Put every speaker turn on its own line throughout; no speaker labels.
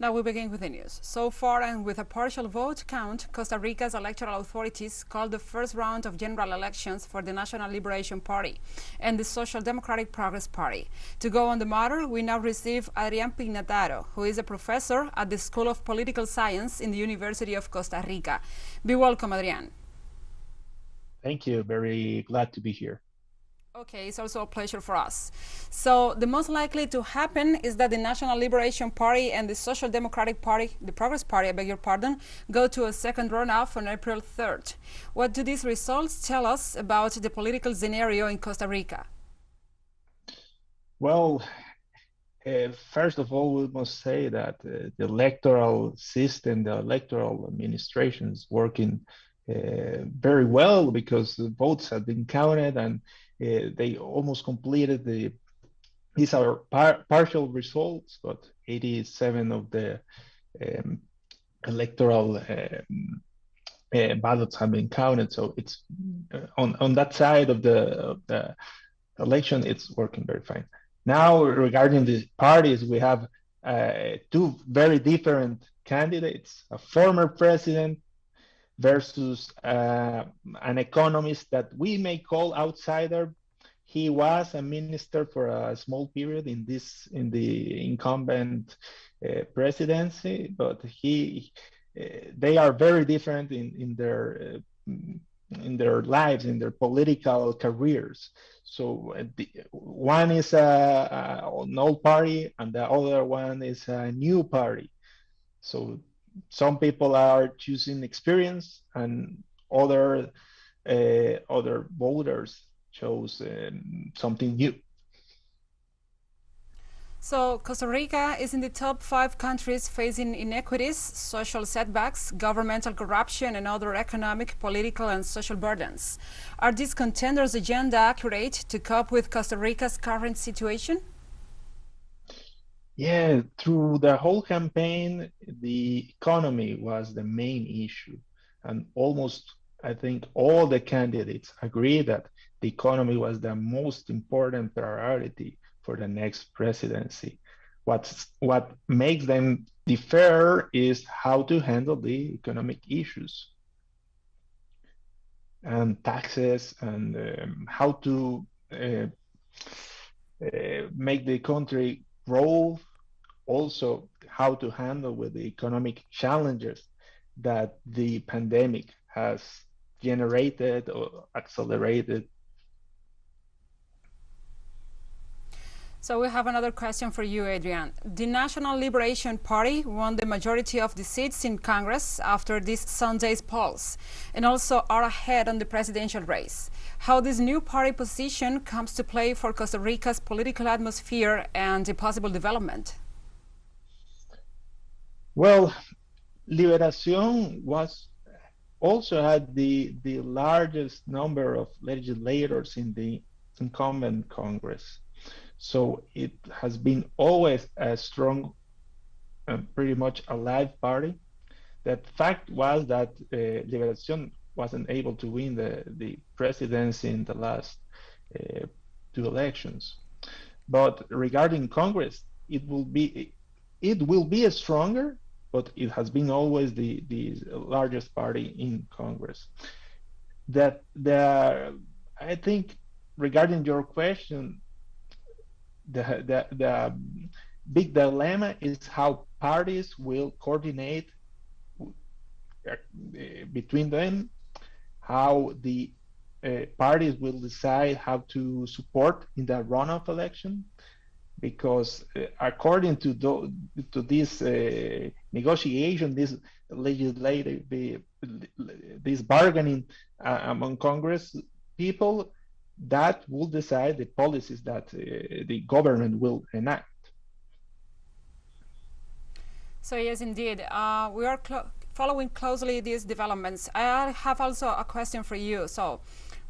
Now we begin with the news. So far, and with a partial vote count, Costa Rica's electoral authorities called the first round of general elections for the National Liberation Party and the Social Democratic Progress Party. To go on the matter, we now receive Adrian Pignataro, who is a professor at the School of Political Science in the University of Costa Rica. Be welcome, Adrian.
Thank you. Very glad to be here.
Okay, it's also a pleasure for us. So the most likely to happen is that the National Liberation Party and the Social Democratic Party, the Progress Party, I beg your pardon, go to a second runoff on April 3rd. What do these results tell us about the political scenario in Costa Rica?
Well, first of all, we must say that the electoral system, the electoral administration is working very well because the votes have been counted and they almost completed these are partial results, but 87 of the electoral ballots have been counted. So it's on that side of the election, it's working very fine. Now, regarding the parties, we have two very different candidates, a former president versus an economist that we may call outsider. He was a minister for a small period in the incumbent presidency, but they are very different in their lives, in their political careers. So one is an old party, and the other one is a new party. So some people are choosing experience, and other voters chose something new.
So Costa Rica is in the top 5 countries facing inequities, social setbacks, governmental corruption, and other economic, political, and social burdens. Are these contenders' agenda accurate to cope with Costa Rica's current situation?
Yeah, through the whole campaign, the economy was the main issue. And almost, I think, all the candidates agree that the economy was the most important priority for the next presidency. What makes them differ is how to handle the economic issues and taxes and how to make the country grow, also how to handle with the economic challenges that the pandemic has generated or accelerated.
So we have another question for you, Adrian. The National Liberation Party won the majority of the seats in Congress after this Sunday's polls, and also are ahead on the presidential race. How this new party position comes to play for Costa Rica's political atmosphere and the possible development?
Well, Liberación also had the largest number of legislators in the incumbent Congress. So it has been always a strong and pretty much alive party. The fact was that Liberación wasn't able to win the presidency in the last 2 elections. But regarding Congress, it will be a stronger, but it has been always the largest party in Congress. I think regarding your question, the big dilemma is how parties will coordinate between them, how the parties will decide how to support in the runoff election, because according to this negotiation, this legislative, this bargaining among Congress people, that will decide the policies that the government will enact.
So yes, indeed, we are following closely these developments. I have also a question for you. So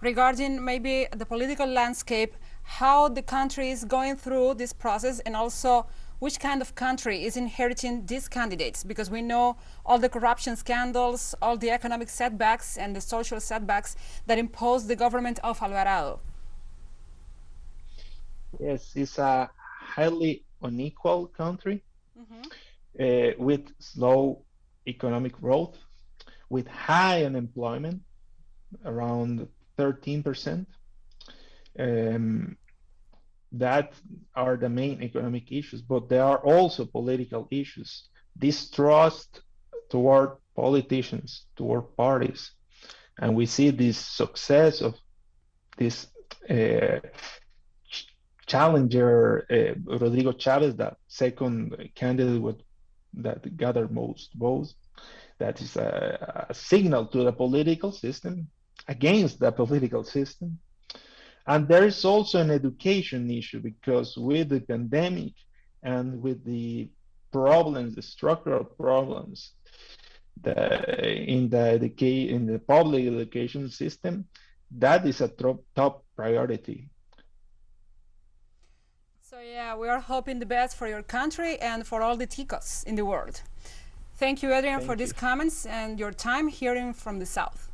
regarding maybe the political landscape, how the country is going through this process, and also which kind of country is inheriting these candidates, because we know all the corruption scandals, all the economic setbacks and the social setbacks that imposed the government of Alvarado.
Yes, it's a highly unequal country. with slow economic growth, with high unemployment, around 13%. That are the main economic issues, but there are also political issues, distrust toward politicians, toward parties. And we see this success of this challenger, Rodrigo Chavez, that second candidate that gathered most votes. That is a signal to the political system, against the political system. And there is also an education issue, because with the pandemic and with the problems, the structural problems in the public education system, that is a top priority.
So yeah, we are hoping the best for your country and for all the ticos in the world. Thank you, Adrian, for these comments and your time hearing from the South.